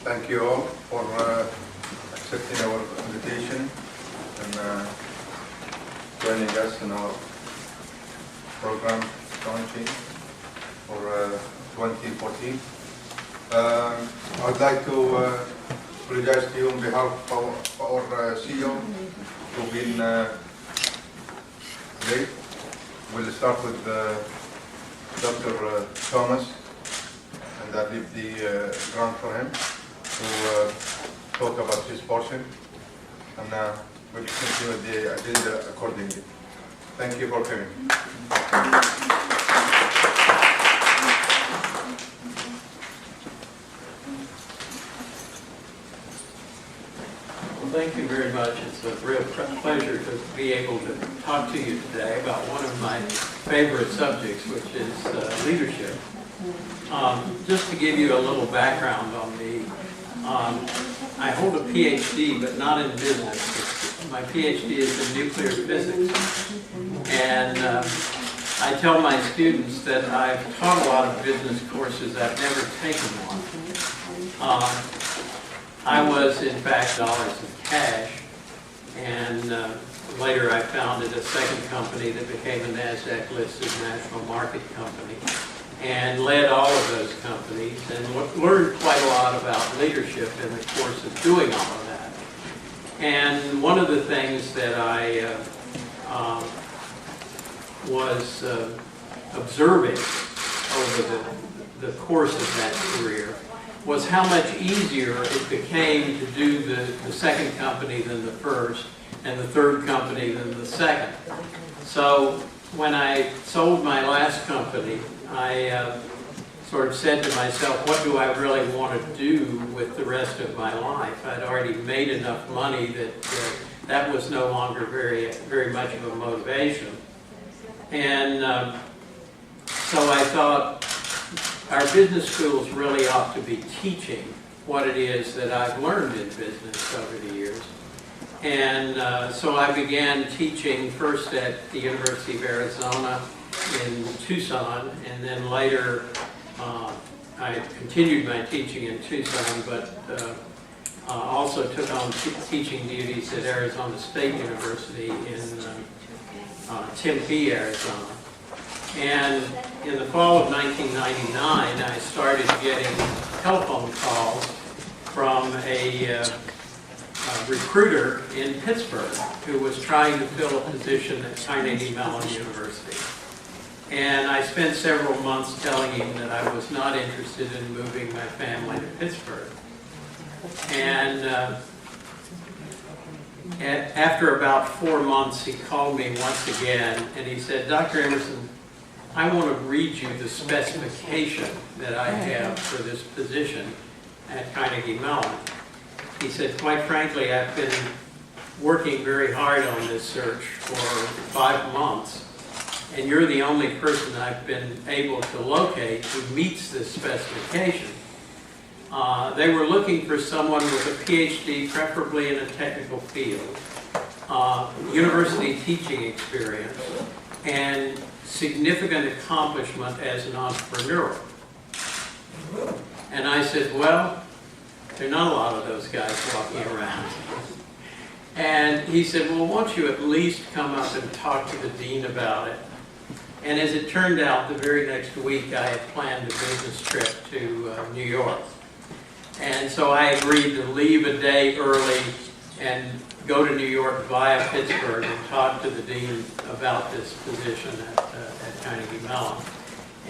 Thank you all for accepting our invitation and joining us in our program launching for 2014. I'd like to apologize to you on behalf of our CEO who've been late. We'll start with Dr. Thomas, and I'll leave the ground for him to talk about his portion, and we'll continue the agenda accordingly. Thank you for coming. Well, thank you very much. It's a real pleasure to be able to talk to you today about one of my favorite subjects, which is leadership. Just to give you a little background on me, I hold a PhD, but not in business. My PhD is in nuclear physics. And I tell my students that I've taught a lot of business courses. I've never taken one. I was, in fact, dollars of cash. And later I founded a second company that became a NASDAQ-listed national market company, and led all of those companies, and learned quite a lot about leadership in the course of doing all of that. And one of the things that I was observing over the course of that career was how much easier it became to do the second company than the first, and the third company than the second. So when I sold my last company, I sort of said to myself, what do I really want to do with the rest of my life? I'd already made enough money that that was no longer very much of a motivation. And so I thought our business schools really ought to be teaching what it is that I've learned in business over the years. And so I began teaching first at the University of Arizona in Tucson, and then later I continued my teaching in Tucson, but also took on teaching duties at Arizona State University in Tempe, Arizona. And in the fall of 1999, I started getting telephone calls from a recruiter in Pittsburgh who was trying to fill a position at Carnegie Mellon University. And I spent several months telling him that I was not interested in moving my family to Pittsburgh. And after about 4 months, he called me once again, and he said, Dr. Emerson, I want to read you the specification that I have for this position at Carnegie Mellon. He said, quite frankly, I've been working very hard on this search for 5 months, and you're the only person I've been able to locate who meets this specification. They were looking for someone with a PhD, preferably in a technical field, university teaching experience, and significant accomplishment as an entrepreneur. And I said, well, there are not a lot of those guys walking around. And he said, well, won't you at least come up and talk to the dean about it? And as it turned out, the very next week I had planned a business trip to New York. And so I agreed to leave a day early and go to New York via Pittsburgh and talk to the dean about this position at Carnegie Mellon.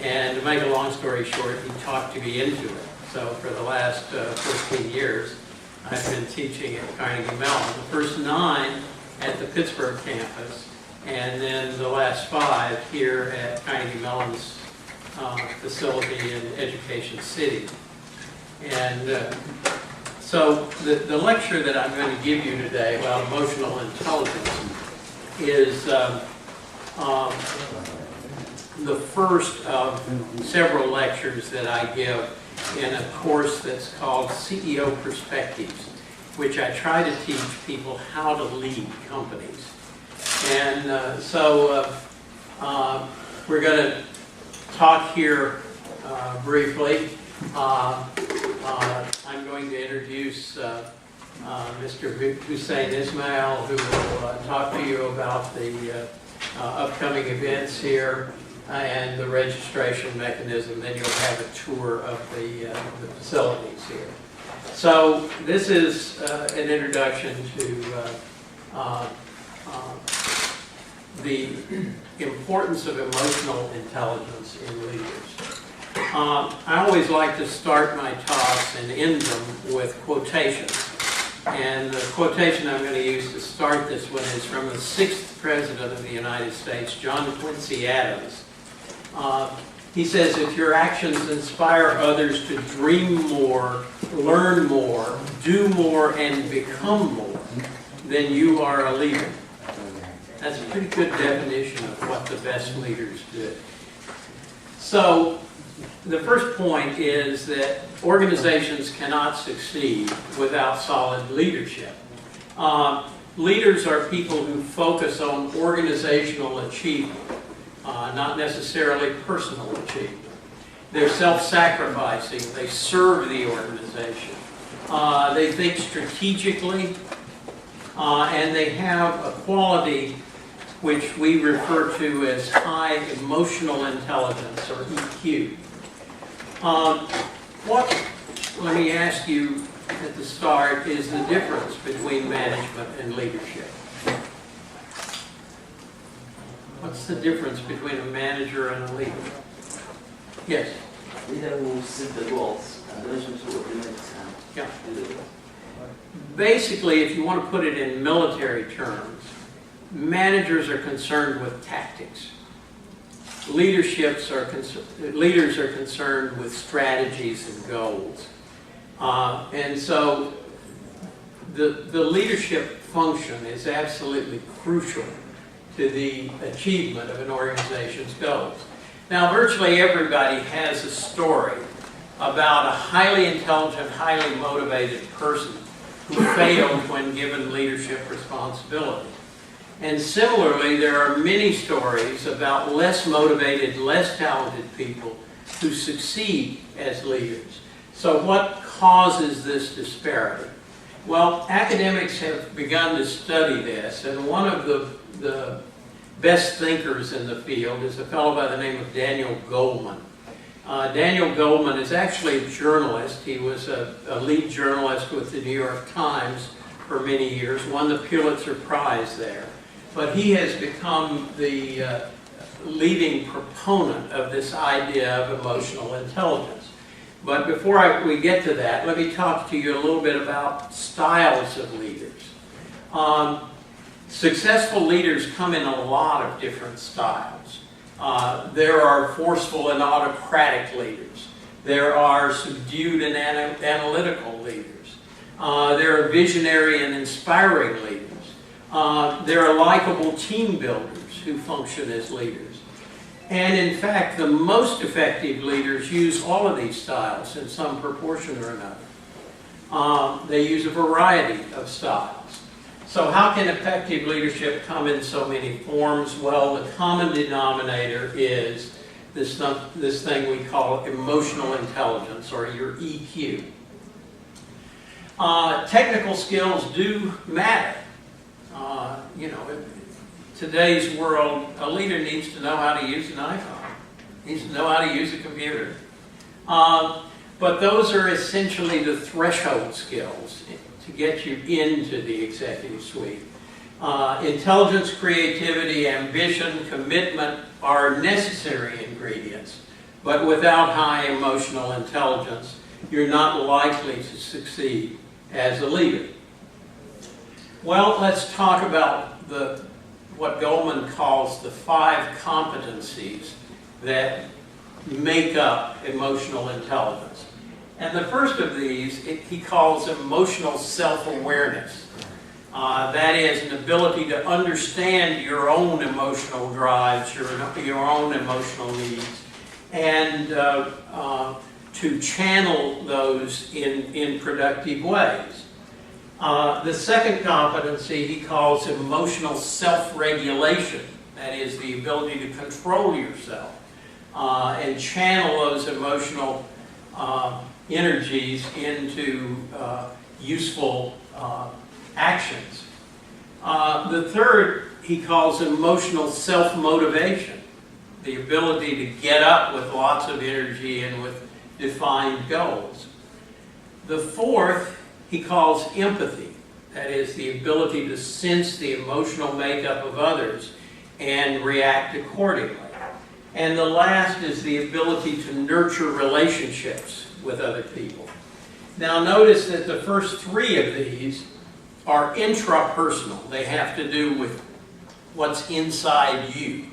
And to make a long story short, he talked me into it. So for the last 14 years, I've been teaching at Carnegie Mellon. The first 9 at the Pittsburgh campus, and then the last 5 here at Carnegie Mellon's facility in Education City. And so the lecture that I'm going to give you today about emotional intelligence is the first of several lectures that I give in a course that's called CEO Perspectives, which I try to teach people how to lead companies. And so we're going to talk here briefly I'm going to introduce Mr. Hussein Ismail, who will talk to you about the upcoming events here and the registration mechanism. Then you'll have a tour of the facilities here. So this is an introduction to the importance of emotional intelligence in leaders. I always like to start my talks and end them with quotations. And the quotation I'm going to use to start this one is from the 6th President of the United States, John Quincy Adams. He says, if your actions inspire others to dream more, learn more, do more, and become more, then you are a leader. That's a pretty good definition of what the best leaders do. So, the first point is that organizations cannot succeed without solid leadership. Leaders are people who focus on organizational achievement, not necessarily personal achievement. They're self-sacrificing. They serve the organization. They think strategically, and they have a quality which we refer to as high emotional intelligence, or EQ. Let me ask you at the start, is the difference between management and leadership? What's the difference between a manager and a leader? Yes? Leader who set the goals and the relationship with the next hand. Yeah. Basically, if you want to put it in military terms, managers are concerned with tactics. Leaders are concerned with strategies and goals. And so the leadership function is absolutely crucial to the achievement of an organization's goals. Now, virtually everybody has a story about a highly intelligent, highly motivated person who failed when given leadership responsibility. And similarly, there are many stories about less motivated, less talented people who succeed as leaders. So what causes this disparity? Well, academics have begun to study this, and one of the best thinkers in the field is a fellow by the name of Daniel Goleman. Daniel Goleman is actually a journalist. He was a lead journalist with the New York Times for many years, won the Pulitzer Prize there. But he has become the leading proponent of this idea of emotional intelligence. But before we get to that, let me talk to you a little bit about styles of leaders. Successful leaders come in a lot of different styles. There are forceful and autocratic leaders. There are subdued and analytical leaders. There are visionary and inspiring leaders. There are likable team builders who function as leaders. And in fact, the most effective leaders use all of these styles in some proportion or another. They use a variety of styles. So how can effective leadership come in so many forms? Well, the common denominator is this thing we call emotional intelligence, or your EQ. Technical skills do matter. In today's world, a leader needs to know how to use an iPhone. Needs to know how to use a computer. But those are essentially the threshold skills to get you into the executive suite. Intelligence, creativity, ambition, commitment are necessary ingredients, but without high emotional intelligence, you're not likely to succeed as a leader. Well, let's talk about what Goleman calls the 5 competencies that make up emotional intelligence. And the first of these, he calls emotional self-awareness. That is an ability to understand your own emotional drives, your own emotional needs, and to channel those in productive ways. The second competency he calls emotional self-regulation. That is the ability to control yourself and channel those emotional energies into useful actions. The third he calls emotional self-motivation, the ability to get up with lots of energy and with defined goals. The fourth he calls empathy, that is the ability to sense the emotional makeup of others and react accordingly. And the last is the ability to nurture relationships with other people. Now notice that the first three of these are intrapersonal. They have to do with what's inside you.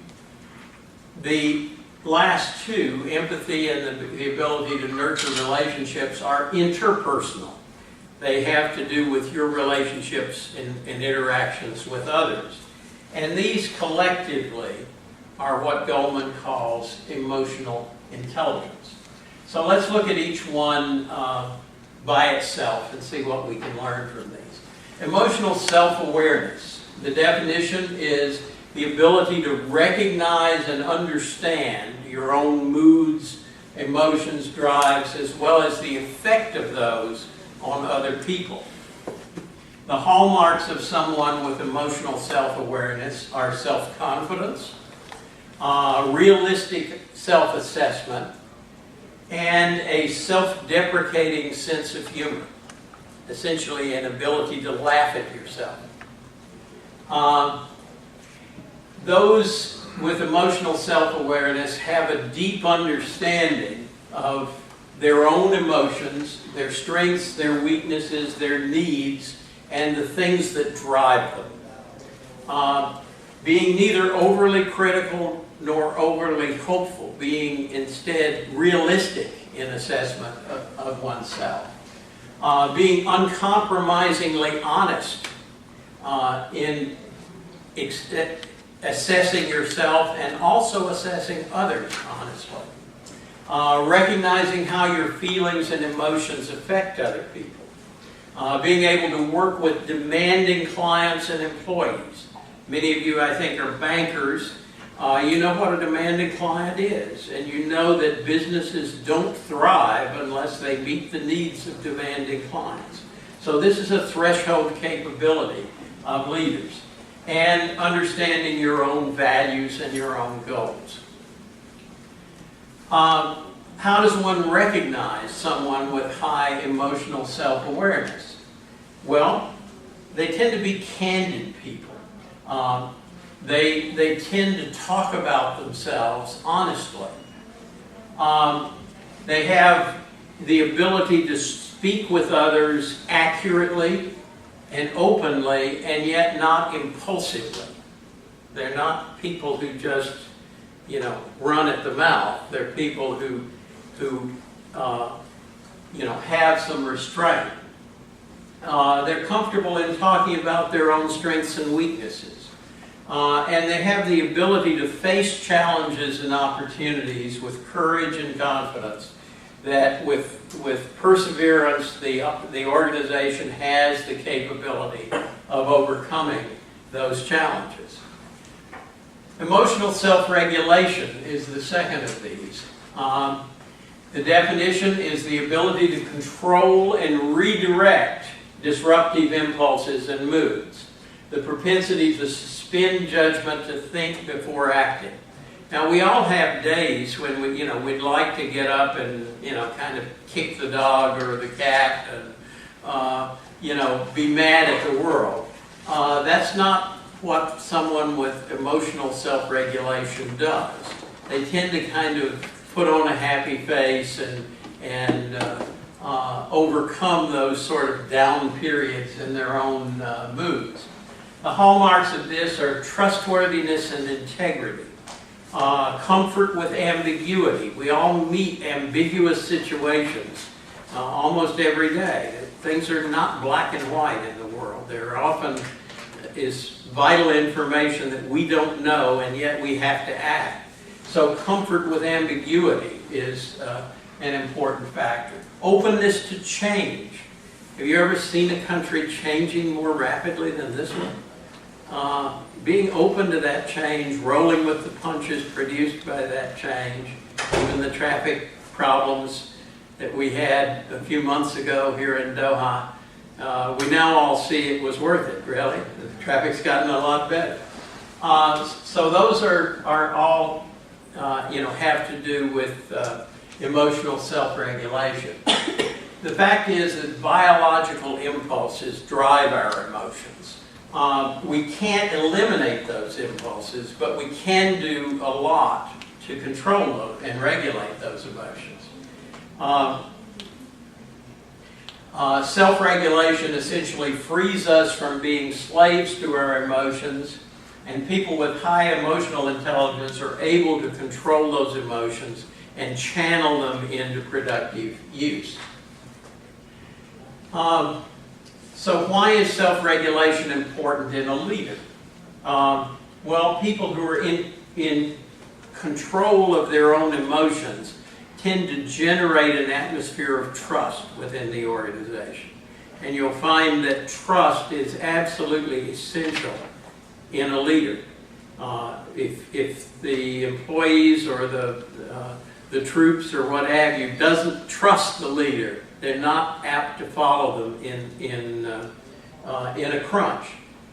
The last two, empathy and the ability to nurture relationships, are interpersonal. They have to do with your relationships and interactions with others. And these collectively are what Goleman calls emotional intelligence. So let's look at each one by itself and see what we can learn from these. Emotional self-awareness. The definition is the ability to recognize and understand your own moods, emotions, drives, as well as the effect of those on other people. The hallmarks of someone with emotional self-awareness are self-confidence, realistic self-assessment, and a self-deprecating sense of humor. Essentially, an ability to laugh at yourself. Those with emotional self-awareness have a deep understanding of their own emotions, their strengths, their weaknesses, their needs, and the things that drive them. Being neither overly critical nor overly hopeful, being instead realistic in assessment of oneself. Being uncompromisingly honest in assessing yourself and also assessing others honestly. Recognizing how your feelings and emotions affect other people. Being able to work with demanding clients and employees. Many of you, I think, are bankers. You know what a demanding client is, and you know that businesses don't thrive unless they meet the needs of demanding clients. So this is a threshold capability of leaders, and understanding your own values and your own goals. How does one recognize someone with high emotional self-awareness? Well, they tend to be candid people. They tend to talk about themselves honestly. They have the ability to speak with others accurately and openly, and yet not impulsively. They're not people who just, run at the mouth. They're people who have some restraint. They're comfortable in talking about their own strengths and weaknesses. And they have the ability to face challenges and opportunities with courage and confidence, that with perseverance the organization has the capability of overcoming those challenges. Emotional self-regulation is the second of these. The definition is the ability to control and redirect disruptive impulses and moods. The propensity to suspend judgment, to think before acting. Now, we all have days when we'd like to get up and kind of kick the dog or the cat and be mad at the world. That's not what someone with emotional self-regulation does. They tend to kind of put on a happy face and overcome those sort of down periods in their own moods. The hallmarks of this are trustworthiness and integrity. Comfort with ambiguity. We all meet ambiguous situations almost every day. Things are not black and white in the world. There often is vital information that we don't know, and yet we have to act. So comfort with ambiguity is an important factor. Openness to change. Have you ever seen a country changing more rapidly than this one? Being open to that change, rolling with the punches produced by that change, even the traffic problems that we had a few months ago here in Doha, we now all see it was worth it, really. The traffic's gotten a lot better. So those are all, have to do with emotional self-regulation. The fact is that biological impulses drive our emotions. We can't eliminate those impulses, but we can do a lot to control them and regulate those emotions. Self-regulation essentially frees us from being slaves to our emotions, and people with high emotional intelligence are able to control those emotions and channel them into productive use. So why is self-regulation important in a leader? Well, people who are in control of their own emotions tend to generate an atmosphere of trust within the organization. And you'll find that trust is absolutely essential in a leader. If the employees or the troops or what have you doesn't trust the leader, they're not apt to follow them in a crunch.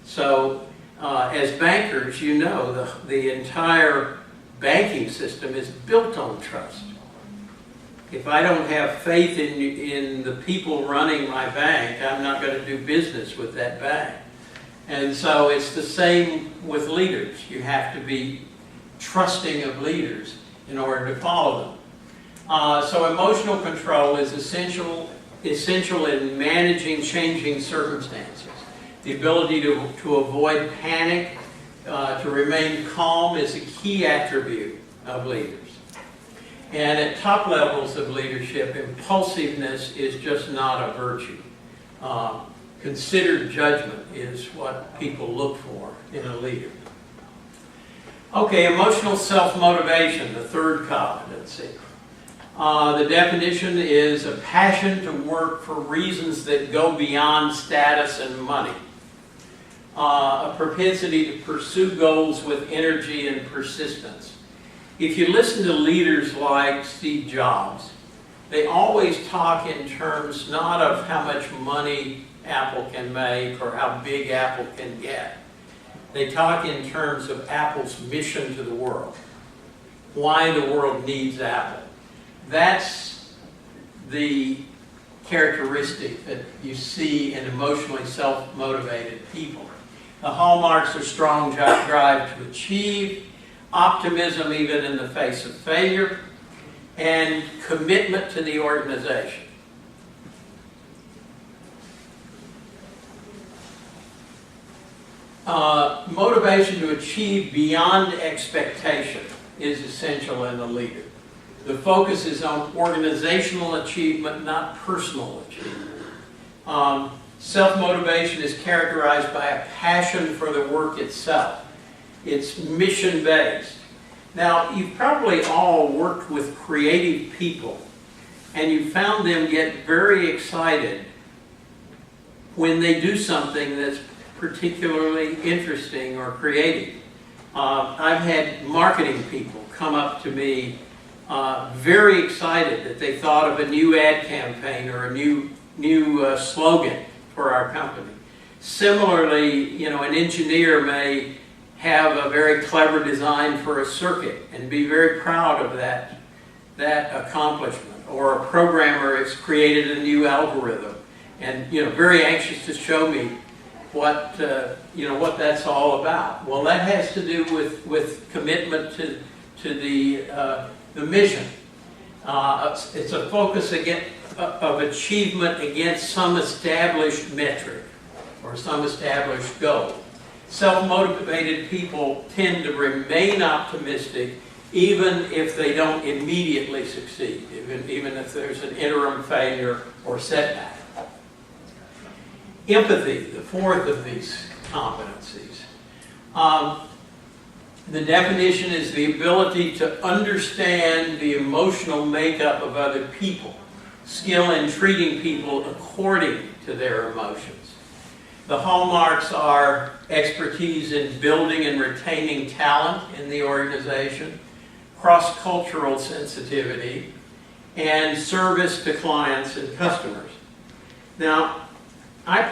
So as bankers, you know the entire banking system is built on trust. If I don't have faith in the people running my bank, I'm not going to do business with that bank. And so it's the same with leaders. You have to be trusting of leaders in order to follow them. So emotional control is essential in managing changing circumstances. The ability to avoid panic, to remain calm is a key attribute of leaders. And at top levels of leadership, impulsiveness is just not a virtue. Considered judgment is what people look for in a leader. Okay, emotional self-motivation, the third competency. The definition is a passion to work for reasons that go beyond status and money. A propensity to pursue goals with energy and persistence. If you listen to leaders like Steve Jobs, they always talk in terms not of how much money Apple can make or how big Apple can get. They talk in terms of Apple's mission to the world. Why the world needs Apple. That's the characteristic that you see in emotionally self-motivated people. The hallmarks are strong drive to achieve, optimism even in the face of failure, and commitment to the organization. Motivation to achieve beyond expectation is essential in a leader. The focus is on organizational achievement, not personal achievement. Self-motivation is characterized by a passion for the work itself. It's mission-based. Now, you've probably all worked with creative people, and you found them get very excited when they do something that's particularly interesting or creative. I've had marketing people come up to me very excited that they thought of a new ad campaign or a new slogan for our company. Similarly, an engineer may have a very clever design for a circuit and be very proud of that accomplishment. Or a programmer has created a new algorithm and very anxious to show me what that's all about. Well, that has to do with commitment to the mission. It's a focus of achievement against some established metric or some established goal. Self-motivated people tend to remain optimistic even if they don't immediately succeed, even if there's an interim failure or setback. Empathy, the fourth of these competencies. The definition is the ability to understand the emotional makeup of other people, skill in treating people according to their emotions. The hallmarks are expertise in building and retaining talent in the organization, cross-cultural sensitivity, and service to clients and customers. Now, I